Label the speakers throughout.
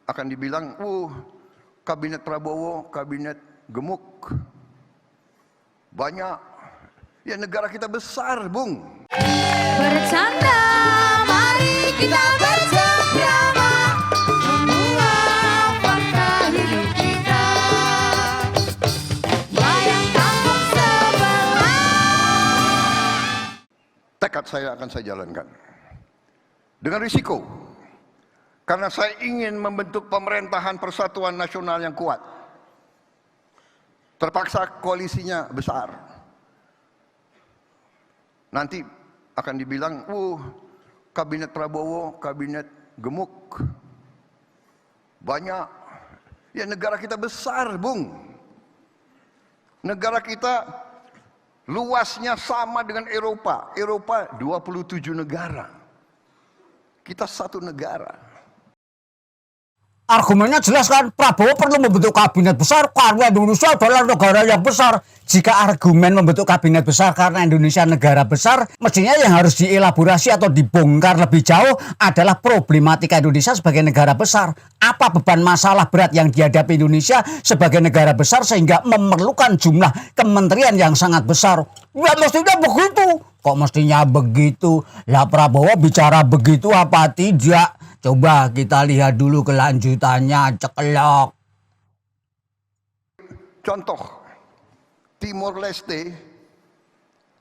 Speaker 1: akan dibilang, kabinet Prabowo, kabinet gemuk, banyak. Ya negara kita besar, Bung.
Speaker 2: Bercanda, mari kita bercengkrama, semua fakta hidup kita. Bayang kampung sebelah.
Speaker 1: Tekad saya akan saya jalankan. Dengan risiko. Karena saya ingin membentuk pemerintahan persatuan nasional yang kuat. Terpaksa koalisinya besar. Nanti akan dibilang, kabinet Prabowo, kabinet gemuk, banyak. Ya negara kita besar, Bung. Negara kita luasnya sama dengan Eropa. Eropa 27 negara. Kita satu negara.
Speaker 3: Argumennya jelas kan, Prabowo perlu membentuk kabinet besar karena Indonesia adalah negara yang besar. Jika argumen membentuk kabinet besar karena Indonesia negara besar, mestinya yang harus dielaborasi atau dibongkar lebih jauh adalah problematika Indonesia sebagai negara besar. Apa beban masalah berat yang dihadapi Indonesia sebagai negara besar sehingga memerlukan jumlah kementerian yang sangat besar? Ya mestinya begitu. Kok mestinya begitu? Lah Prabowo bicara begitu apa tidak? Coba kita lihat dulu kelanjutannya, cekelok.
Speaker 1: Contoh, Timor Leste,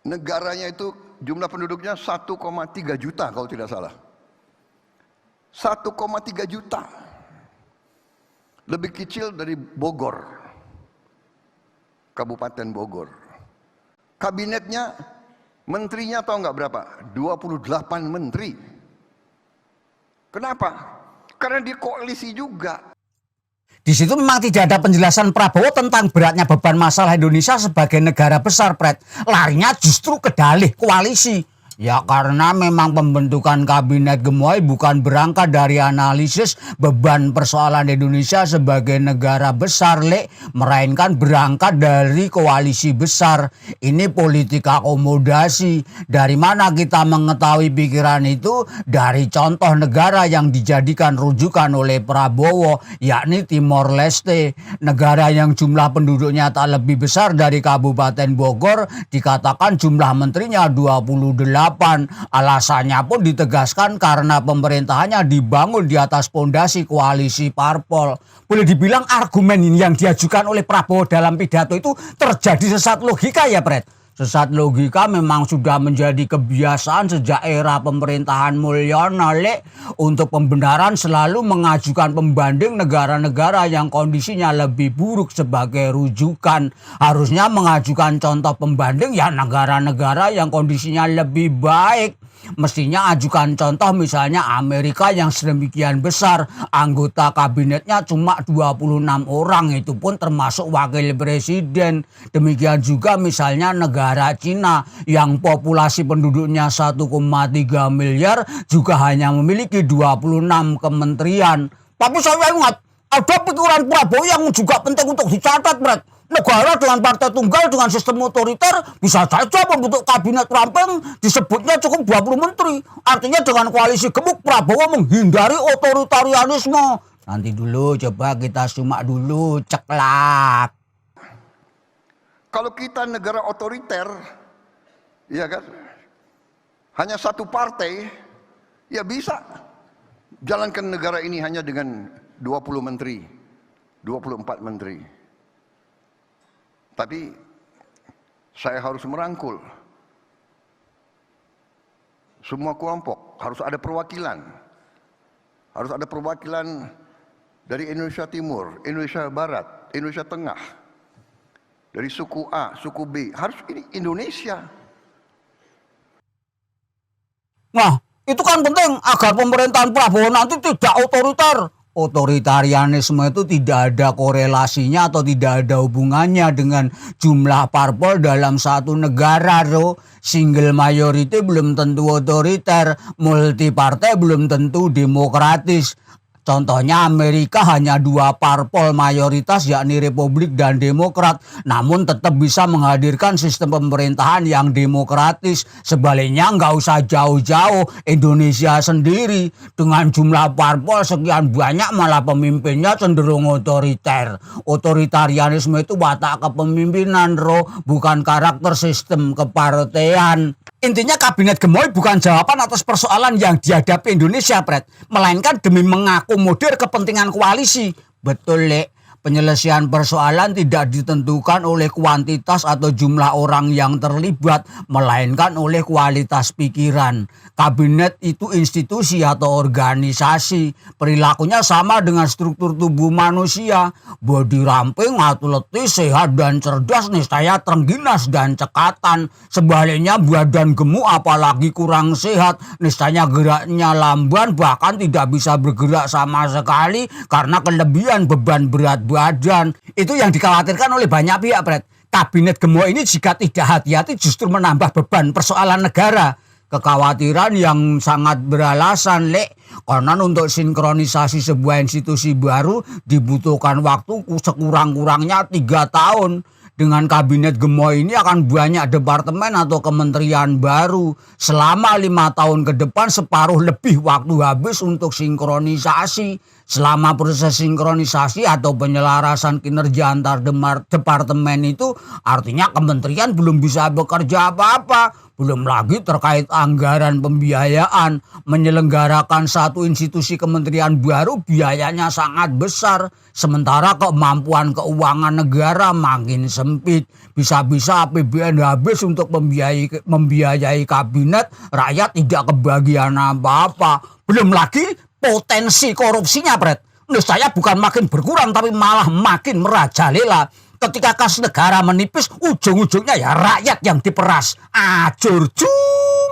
Speaker 1: negaranya itu jumlah penduduknya 1,3 juta kalau tidak salah. 1,3 juta. Lebih kecil dari Bogor, Kabupaten Bogor. Kabinetnya, menterinya tahu nggak berapa? 28 menteri. Kenapa? Karena di koalisi juga.
Speaker 3: Di situ memang tidak ada penjelasan Prabowo tentang beratnya beban masalah Indonesia sebagai negara besar, Pret. Larinya justru ke dalih koalisi. Ya karena memang pembentukan kabinet gemoy bukan berangkat dari analisis beban persoalan Indonesia sebagai negara besar, melainkan berangkat dari koalisi besar. Ini politik akomodasi. Dari mana kita mengetahui pikiran itu? Dari contoh negara yang dijadikan rujukan oleh Prabowo, yakni Timor Leste. Negara yang jumlah penduduknya tak lebih besar dari Kabupaten Bogor, dikatakan jumlah menterinya 28. Alasannya pun ditegaskan karena pemerintahannya dibangun di atas pondasi koalisi parpol. Boleh dibilang argumen ini yang diajukan oleh Prabowo dalam pidato itu terjadi sesat logika ya, Pret? Sesat logika memang sudah menjadi kebiasaan sejak era pemerintahan Mulyono, untuk pembenaran selalu mengajukan pembanding negara-negara yang kondisinya lebih buruk sebagai rujukan. Harusnya mengajukan contoh pembanding ya negara-negara yang kondisinya lebih baik. Mestinya ajukan contoh misalnya Amerika yang sedemikian besar, anggota kabinetnya cuma 26 orang, itu pun termasuk wakil presiden. Demikian juga misalnya negara Cina yang populasi penduduknya 1,3 miliar juga hanya memiliki 26 kementerian. Tapi saya ingat ada pikiran Prabowo yang juga penting untuk dicatat, Brad. Negara dengan partai tunggal dengan sistem otoriter bisa saja membentuk kabinet ramping, disebutnya cukup 20 menteri. Artinya dengan koalisi gemuk Prabowo menghindari otoritarianisme. Nanti dulu coba kita simak dulu, ceklak.
Speaker 1: Kalau kita negara otoriter, ya kan, hanya satu partai, ya bisa jalankan negara ini hanya dengan 20 menteri, 24 menteri. Tapi saya harus merangkul semua kelompok, harus ada perwakilan. Harus ada perwakilan dari Indonesia Timur, Indonesia Barat, Indonesia Tengah, dari suku A, suku B. Harus ini Indonesia.
Speaker 3: Nah, itu kan penting agar pemerintahan Prabowo nanti tidak otoriter. Otoritarianisme itu tidak ada korelasinya atau tidak ada hubungannya dengan jumlah parpol dalam satu negara. Single majority belum tentu otoriter, multi partai belum tentu demokratis. Contohnya Amerika hanya 2 parpol mayoritas yakni Republik dan Demokrat, namun tetap bisa menghadirkan sistem pemerintahan yang demokratis. Sebaliknya nggak usah jauh-jauh, Indonesia sendiri dengan jumlah parpol sekian banyak malah pemimpinnya cenderung otoriter. Otoritarianisme itu watak kepemimpinan, bukan karakter sistem kepartean. Intinya kabinet gemoy bukan jawaban atas persoalan yang dihadapi Indonesia, Pret, melainkan demi mengakomodir kepentingan koalisi. Betul, Lek. Penyelesaian persoalan tidak ditentukan oleh kuantitas atau jumlah orang yang terlibat, melainkan oleh kualitas pikiran. Kabinet itu institusi atau organisasi. Perilakunya sama dengan struktur tubuh manusia. Bodi ramping, atletis, sehat dan cerdas niscaya terengginas dan cekatan. Sebaliknya badan gemuk apalagi kurang sehat, niscaya geraknya lamban bahkan tidak bisa bergerak sama sekali karena kelebihan beban berat badan. Itu yang dikhawatirkan oleh banyak pihak, Pret. Kabinet gemuk ini jika tidak hati-hati justru menambah beban persoalan negara. Kekhawatiran yang sangat beralasan, Lek. Karena untuk sinkronisasi sebuah institusi baru dibutuhkan waktu sekurang-kurangnya 3 tahun. Dengan kabinet gemoy ini akan banyak departemen atau kementerian baru. Selama 5 tahun ke depan separuh lebih waktu habis untuk sinkronisasi. Selama proses sinkronisasi atau penyelarasan kinerja antar departemen itu artinya kementerian belum bisa bekerja apa-apa. Belum lagi terkait anggaran pembiayaan. Menyelenggarakan satu institusi kementerian baru biayanya sangat besar. Sementara kemampuan keuangan negara makin sempit. Bisa-bisa APBN habis untuk membiayai kabinet, rakyat tidak kebagian apa-apa. Belum lagi potensi korupsinya, Pret. Niscaya bukan makin berkurang tapi malah makin merajalela. Ketika kas negara menipis, ujung-ujungnya ya rakyat yang diperas. Ajur jum.